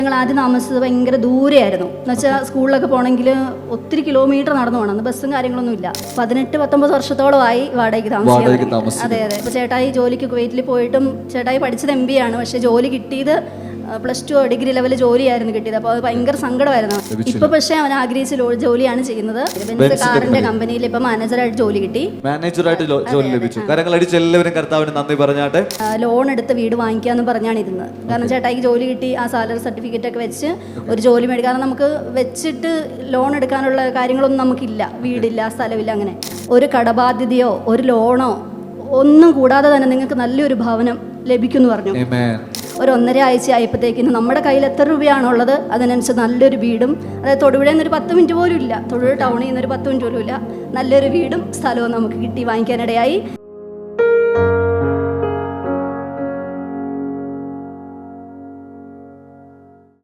ഞങ്ങൾ ആദ്യം താമസിച്ചത് ഭയങ്കര ദൂരെയായിരുന്നു. എന്നുവെച്ചാൽ സ്കൂളിലൊക്കെ പോകണമെങ്കിൽ ഒത്തിരി കിലോമീറ്റർ നടന്നു പോകണം. ബസ്സും കാര്യങ്ങളൊന്നും ഇല്ല. 18-19 വർഷത്തോളമായി വാടകയ്ക്ക് താമസിക്കുന്നത്. അതെ. ഇപ്പോൾ ചേട്ടായി ജോലിക്ക് കുവൈറ്റിൽ പോയിട്ടും ചേട്ടായി പഠിച്ചത് MBA ആണ്. പക്ഷേ ജോലി കിട്ടിയത് +2 ഡിഗ്രി ലെവൽ ജോലിയായിരുന്നു കിട്ടിയത്. അപ്പോൾ അത് ഭയങ്കര സങ്കടമായിരുന്നു. ഇപ്പോൾ പക്ഷേ അവൻ ആഗ്രഹിച്ച ജോലിയാണ് ചെയ്യുന്നത്. ബെൻസ് കാറിന്റെ കമ്പനിയിൽ ഇപ്പോൾ മാനേജറായിട്ട് ജോലി കിട്ടി. ജോലി ലഭിച്ചു. കരങ്ങളടിച്ച് എല്ലാവരും കർത്താവിന് നന്ദി പറഞ്ഞാട്ടെ. ലോൺ എടുത്ത് വീട് വാങ്ങിക്കാന്ന് പറഞ്ഞാണ് ഇരുന്നത്. കാരണം ചേട്ടായിക്ക് ജോലി കിട്ടി, ആ സാലറി സർട്ടിഫിക്കറ്റ് ഒക്കെ വെച്ച് ഒരു ജോലി മേടിക്കും. കാരണം നമുക്ക് വെച്ചിട്ട് ലോൺ എടുക്കാനുള്ള കാര്യങ്ങളൊന്നും നമുക്കില്ല. വീടില്ല, സ്ഥലമില്ല. അങ്ങനെ ഒരു കടബാധ്യതയോ ഒരു ലോണോ ഒന്നും കൂടാതെ തന്നെ നിങ്ങൾക്ക് നല്ലൊരു ഭവനം ലഭിക്കുമെന്ന് പറഞ്ഞു. ഒരു 1.5 ആഴ്ച ആയപ്പോഴത്തേക്കിന് നമ്മുടെ കയ്യിൽ എത്ര രൂപയാണുള്ളത് അതിനനുസരിച്ച് നല്ലൊരു വീടും, അതായത് തൊടുപുഴയിൽ നിന്നൊരു 10 മിനിറ്റ് പോലും ഇല്ല, തൊടുപുഴ ടൗണിൽ നിന്നൊരു 10 മിനിറ്റ് പോലും ഇല്ല, നല്ലൊരു വീടും സ്ഥലവും നമുക്ക് കിട്ടി, വാങ്ങിക്കാനിടയായി.